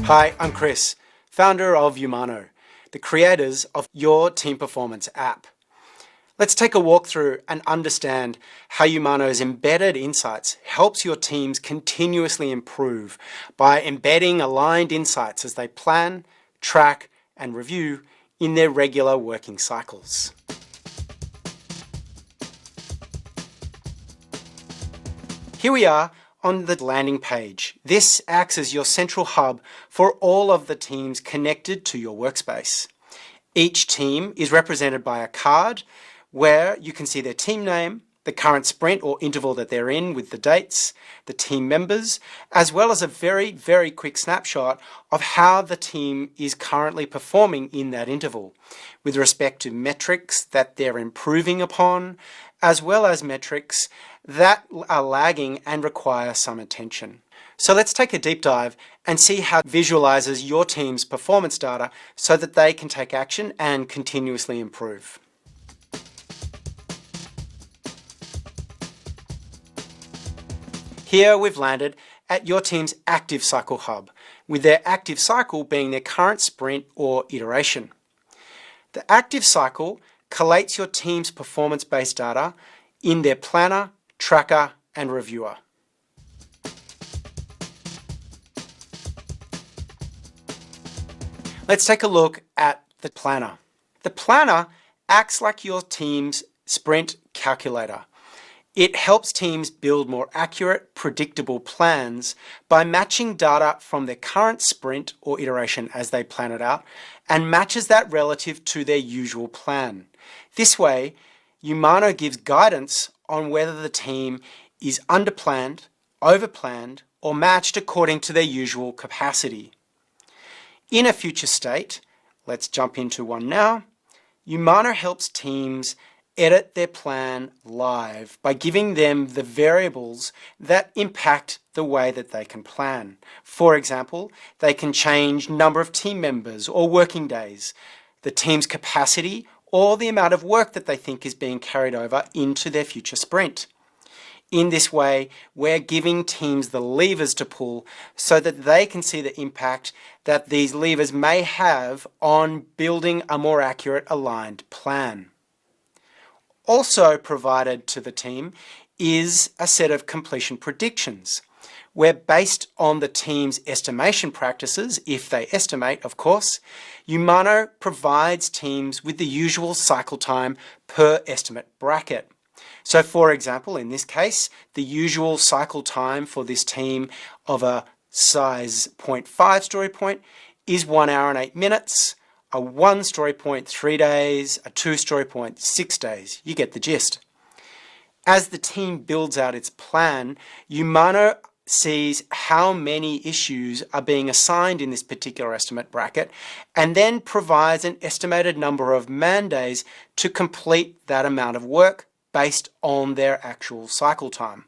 Hi, I'm Chris, founder of Umano, the creators of your team performance app. Let's take a walk through and understand how Umano's embedded insights helps your teams continuously improve by embedding aligned insights as they plan, track, and review in their regular working cycles. Here we are on the landing page. This acts as your central hub for all of the teams connected to your workspace. Each team is represented by a card where you can see their team name, the current sprint or interval that they're in with the dates, the team members, as well as a very, very quick snapshot of how the team is currently performing in that interval with respect to metrics that they're improving upon, as well as metrics that are lagging and require some attention. So let's take a deep dive and see how it visualizes your team's performance data so that they can take action and continuously improve. Here we've landed at your team's active cycle hub, with their active cycle being their current sprint or iteration. The active cycle collates your team's performance-based data in their planner, tracker, and reviewer. Let's take a look at the planner. The planner acts like your team's sprint calculator. It helps teams build more accurate, predictable plans by matching data from their current sprint or iteration as they plan it out and matches that relative to their usual plan. This way, Umano gives guidance on whether the team is underplanned, overplanned, or matched according to their usual capacity. In a future state, let's jump into one now, Umano helps teams edit their plan live by giving them the variables that impact the way that they can plan. For example, they can change number of team members or working days, the team's capacity, or the amount of work that they think is being carried over into their future sprint. In this way, we're giving teams the levers to pull so that they can see the impact that these levers may have on building a more accurate, aligned plan. Also provided to the team is a set of completion predictions, where based on the team's estimation practices, if they estimate, of course, Umano provides teams with the usual cycle time per estimate bracket. So for example, in this case, the usual cycle time for this team of a size 0.5 story point is 1 hour and 8 minutes, a 1 story point 3 days, a 2 story point 6 days. You get the gist. As the team builds out its plan, Umano sees how many issues are being assigned in this particular estimate bracket and then provides an estimated number of man days to complete that amount of work based on their actual cycle time.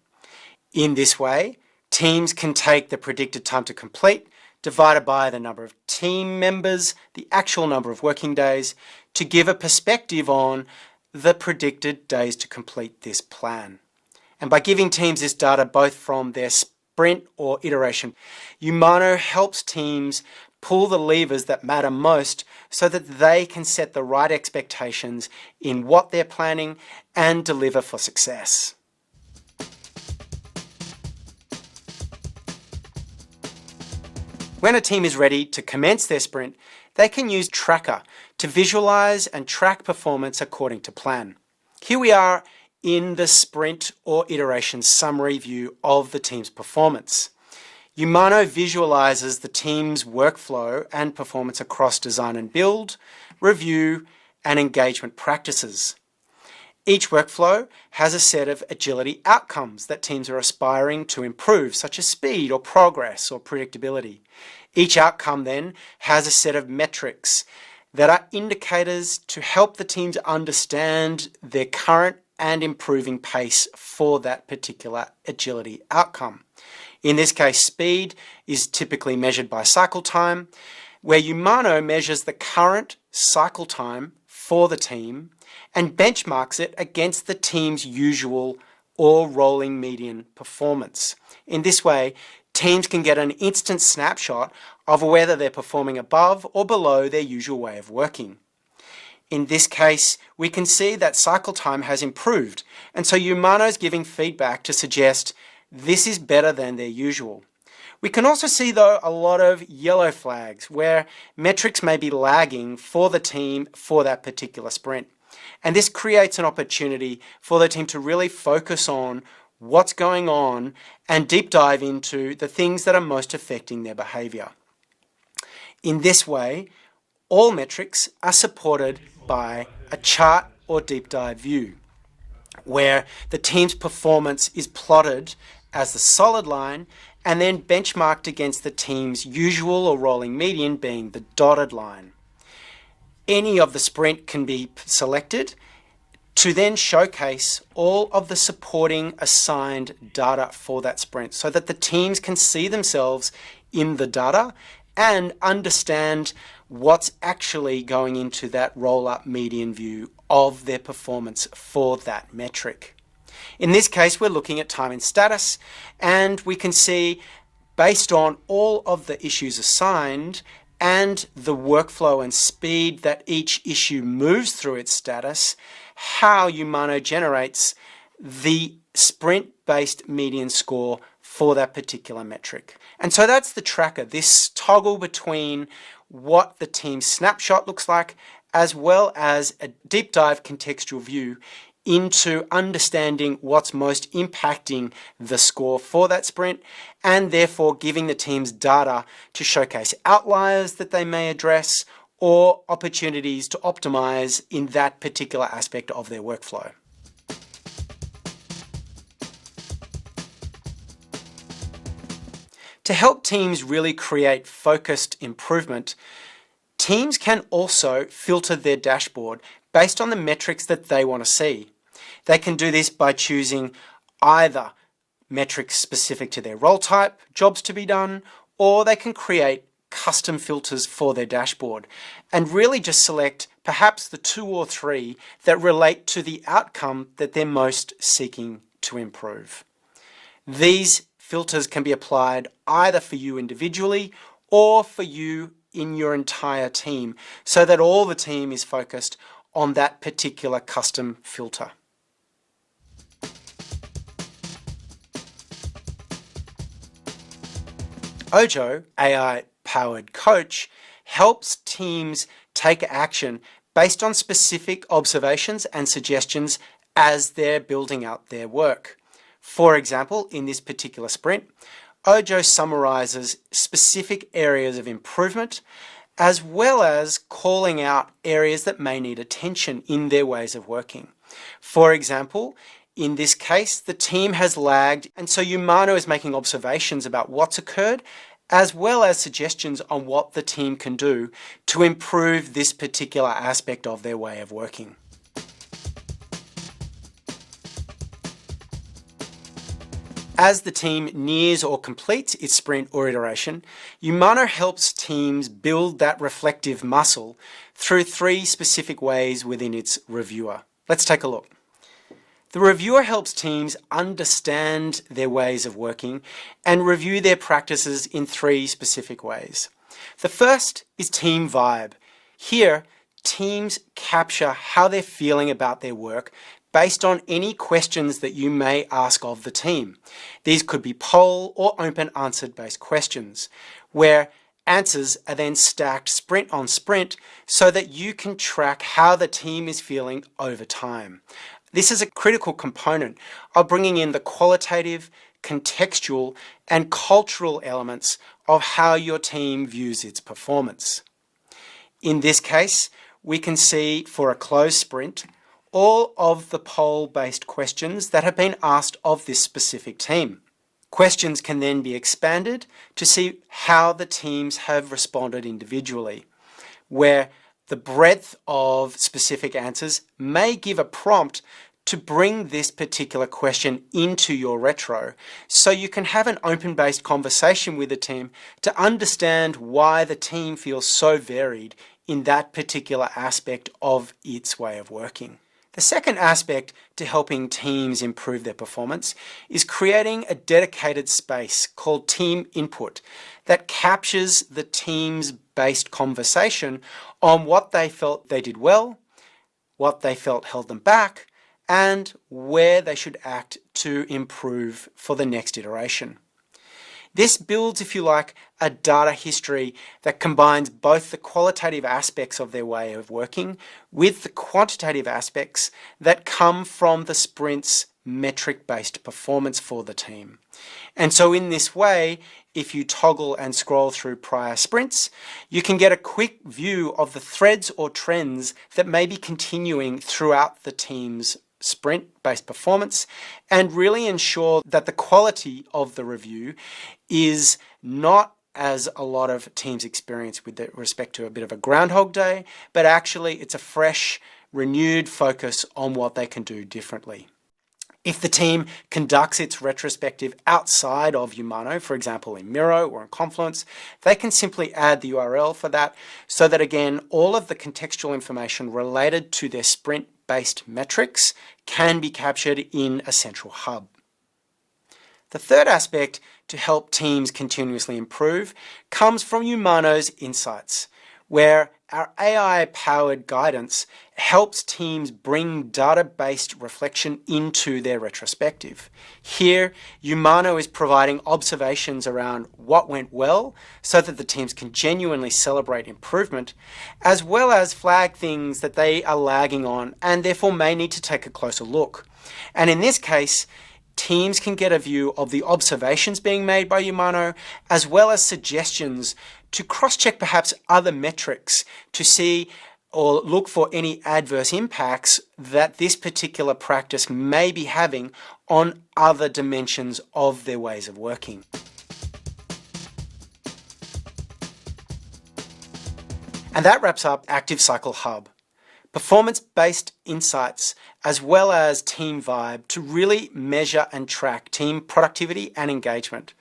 In this way, teams can take the predicted time to complete divided by the number of team members, the actual number of working days, to give a perspective on the predicted days to complete this plan. And by giving teams this data both from their sprint or iteration, Umano helps teams pull the levers that matter most so that they can set the right expectations in what they're planning and deliver for success. When a team is ready to commence their sprint, they can use Tracker to visualize and track performance according to plan. Here we are in the sprint or iteration summary view of the team's performance. Umano visualizes the team's workflow and performance across design and build, review, and engagement practices. Each workflow has a set of agility outcomes that teams are aspiring to improve, such as speed or progress or predictability. Each outcome then has a set of metrics that are indicators to help the teams understand their current and improving pace for that particular agility outcome. In this case, speed is typically measured by cycle time, where Umano measures the current cycle time for the team and benchmarks it against the team's usual or rolling median performance. In this way, teams can get an instant snapshot of whether they're performing above or below their usual way of working. In this case, we can see that cycle time has improved, and so Umano is giving feedback to suggest this is better than their usual. We can also see, though, a lot of yellow flags where metrics may be lagging for the team for that particular sprint. And this creates an opportunity for the team to really focus on what's going on and deep dive into the things that are most affecting their behavior. In this way, all metrics are supported by a chart or deep dive view, where the team's performance is plotted as the solid line and then benchmarked against the team's usual or rolling median being the dotted line. Any of the sprint can be selected to then showcase all of the supporting assigned data for that sprint so that the teams can see themselves in the data and understand what's actually going into that roll-up median view of their performance for that metric. In this case, we're looking at time and status, and we can see, based on all of the issues assigned and the workflow and speed that each issue moves through its status, how Umano generates the sprint-based median score for that particular metric. And so that's the tracker, this toggle between what the team snapshot looks like, as well as a deep dive contextual view into understanding what's most impacting the score for that sprint, and therefore giving the teams data to showcase outliers that they may address or opportunities to optimize in that particular aspect of their workflow. To help teams really create focused improvement, teams can also filter their dashboard based on the metrics that they want to see. They can do this by choosing either metrics specific to their role type, jobs to be done, or they can create custom filters for their dashboard and really just select perhaps the 2 or 3 that relate to the outcome that they're most seeking to improve. These filters can be applied either for you individually or for you in your entire team so that all the team is focused on that particular custom filter. Ojo, AI-powered coach, helps teams take action based on specific observations and suggestions as they're building out their work. For example, in this particular sprint, Ojo summarizes specific areas of improvement, as well as calling out areas that may need attention in their ways of working. For example, in this case, the team has lagged, and so Umano is making observations about what's occurred, as well as suggestions on what the team can do to improve this particular aspect of their way of working. As the team nears or completes its sprint or iteration, Umano helps teams build that reflective muscle through 3 specific ways within its reviewer. Let's take a look. The reviewer helps teams understand their ways of working and review their practices in 3 specific ways. The first is team vibe. Here, teams capture how they're feeling about their work based on any questions that you may ask of the team. These could be poll or open answered based questions, where answers are then stacked sprint on sprint so that you can track how the team is feeling over time. This is a critical component of bringing in the qualitative, contextual, and cultural elements of how your team views its performance. In this case, we can see for a closed sprint all of the poll-based questions that have been asked of this specific team. Questions can then be expanded to see how the teams have responded individually, where the breadth of specific answers may give a prompt to bring this particular question into your retro, so you can have an open-based conversation with the team to understand why the team feels so varied in that particular aspect of its way of working. The second aspect to helping teams improve their performance is creating a dedicated space called team input that captures the team's based conversation on what they felt they did well, what they felt held them back, and where they should act to improve for the next iteration. This builds, if you like, a data history that combines both the qualitative aspects of their way of working with the quantitative aspects that come from the sprint's metric-based performance for the team. And so in this way, if you toggle and scroll through prior sprints, you can get a quick view of the threads or trends that may be continuing throughout the team's sprint-based performance and really ensure that the quality of the review is not as a lot of teams experience with respect to a bit of a Groundhog Day, but actually it's a fresh, renewed focus on what they can do differently. If the team conducts its retrospective outside of Umano, for example in Miro or in Confluence, they can simply add the URL for that so that again, all of the contextual information related to their sprint-based metrics can be captured in a central hub. The third aspect to help teams continuously improve comes from Umano's insights, where our AI-powered guidance helps teams bring data-based reflection into their retrospective. Here, Umano is providing observations around what went well so that the teams can genuinely celebrate improvement, as well as flag things that they are lagging on and therefore may need to take a closer look. And in this case, teams can get a view of the observations being made by Umano, as well as suggestions to cross-check perhaps other metrics to see or look for any adverse impacts that this particular practice may be having on other dimensions of their ways of working. And that wraps up Active Cycle Hub. Performance-based insights as well as team vibe to really measure and track team productivity and engagement,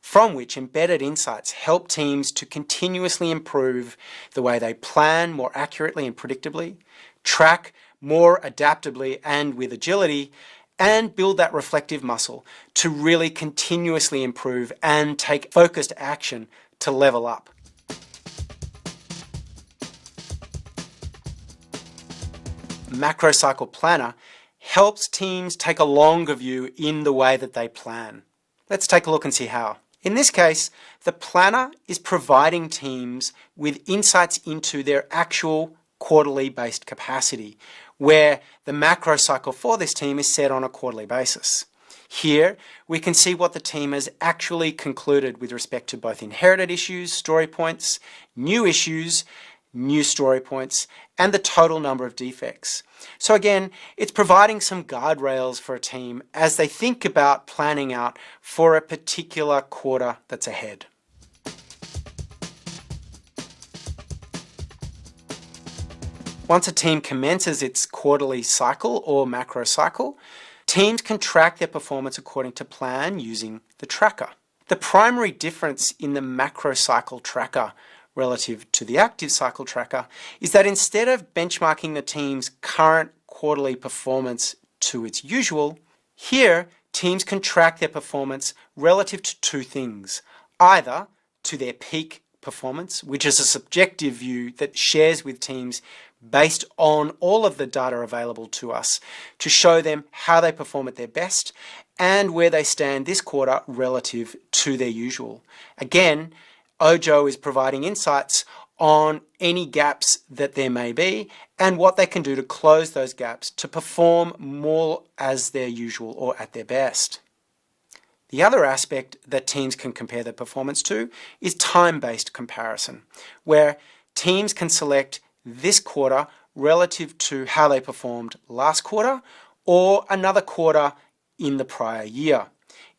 from which embedded insights help teams to continuously improve the way they plan more accurately and predictably, track more adaptably and with agility, and build that reflective muscle to really continuously improve and take focused action to level up. Macro Cycle Planner helps teams take a longer view in the way that they plan. Let's take a look and see how. In this case, the planner is providing teams with insights into their actual quarterly based capacity, where the macro cycle for this team is set on a quarterly basis. Here, we can see what the team has actually concluded with respect to both inherited issues, story points, new issues, new story points, and the total number of defects. So again, it's providing some guardrails for a team as they think about planning out for a particular quarter that's ahead. Once a team commences its quarterly cycle or macro cycle, teams can track their performance according to plan using the tracker. The primary difference in the macro cycle tracker relative to the active cycle tracker is that instead of benchmarking the team's current quarterly performance to its usual, here teams can track their performance relative to two things: either to their peak performance, which is a subjective view that shares with teams based on all of the data available to us to show them how they perform at their best and where they stand this quarter relative to their usual. Again, Ojo is providing insights on any gaps that there may be and what they can do to close those gaps to perform more as their usual or at their best. The other aspect that teams can compare their performance to is time-based comparison, where teams can select this quarter relative to how they performed last quarter or another quarter in the prior year.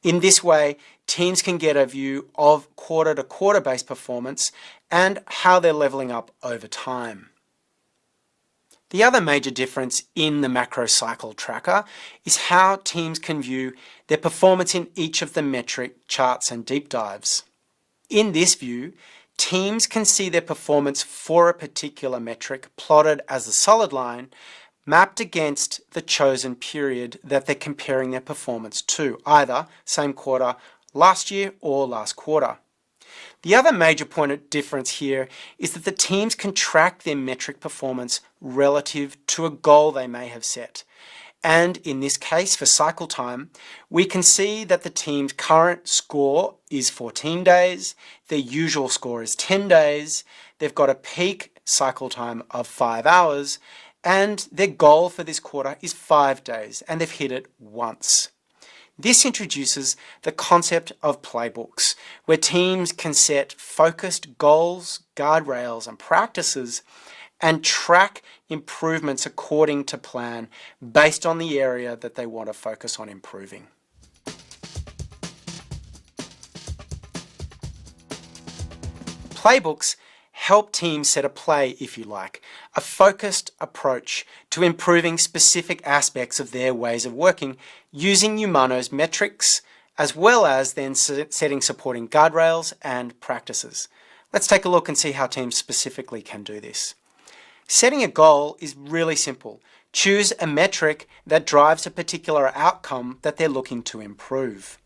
In this way, teams can get a view of quarter-to-quarter based performance and how they're leveling up over time. The other major difference in the macro cycle tracker is how teams can view their performance in each of the metric charts and deep dives. In this view, teams can see their performance for a particular metric plotted as a solid line, mapped against the chosen period that they're comparing their performance to, either same quarter last year or last quarter. The other major point of difference here is that the teams can track their metric performance relative to a goal they may have set. And in this case, for cycle time, we can see that the team's current score is 14 days, their usual score is 10 days, they've got a peak cycle time of 5 hours, and their goal for this quarter is 5 days, and they've hit it once. This introduces the concept of playbooks, where teams can set focused goals, guardrails, and practices and track improvements according to plan based on the area that they want to focus on improving. Playbooks help teams set a play, if you like, a focused approach to improving specific aspects of their ways of working using Umano's metrics, as well as then setting supporting guardrails and practices. Let's take a look and see how teams specifically can do this. Setting a goal is really simple. Choose a metric that drives a particular outcome that they're looking to improve.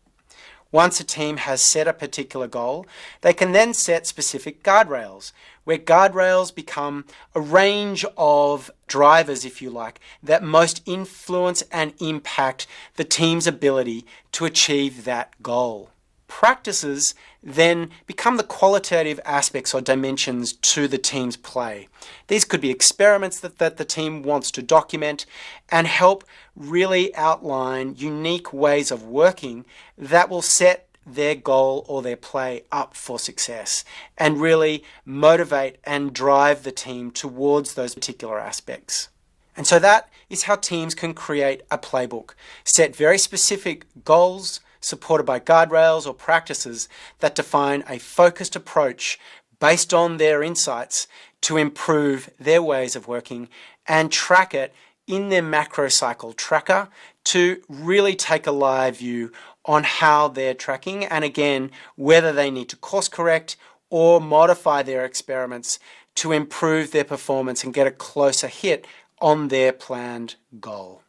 Once a team has set a particular goal, they can then set specific guardrails, where guardrails become a range of drivers, if you like, that most influence and impact the team's ability to achieve that goal. Practices then become the qualitative aspects or dimensions to the team's play. These could be experiments that the team wants to document and help really outline unique ways of working that will set their goal or their play up for success and really motivate and drive the team towards those particular aspects. And so that is how teams can create a playbook, set very specific goals, supported by guardrails or practices that define a focused approach based on their insights to improve their ways of working and track it in their macro cycle tracker to really take a live view on how they're tracking and again, whether they need to course correct or modify their experiments to improve their performance and get a closer hit on their planned goal.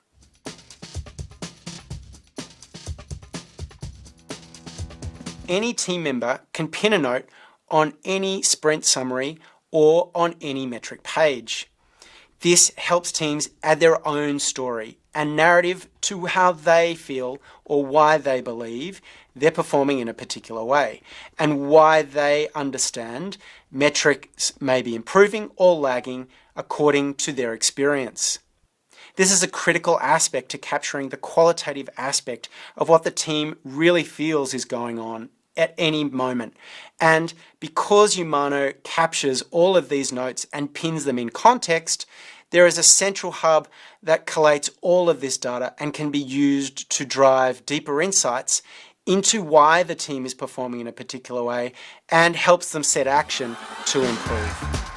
Any team member can pin a note on any sprint summary or on any metric page. This helps teams add their own story and narrative to how they feel or why they believe they're performing in a particular way and why they understand metrics may be improving or lagging according to their experience. This is a critical aspect to capturing the qualitative aspect of what the team really feels is going on at any moment. And because Umano captures all of these notes and pins them in context, there is a central hub that collates all of this data and can be used to drive deeper insights into why the team is performing in a particular way and helps them set action to improve.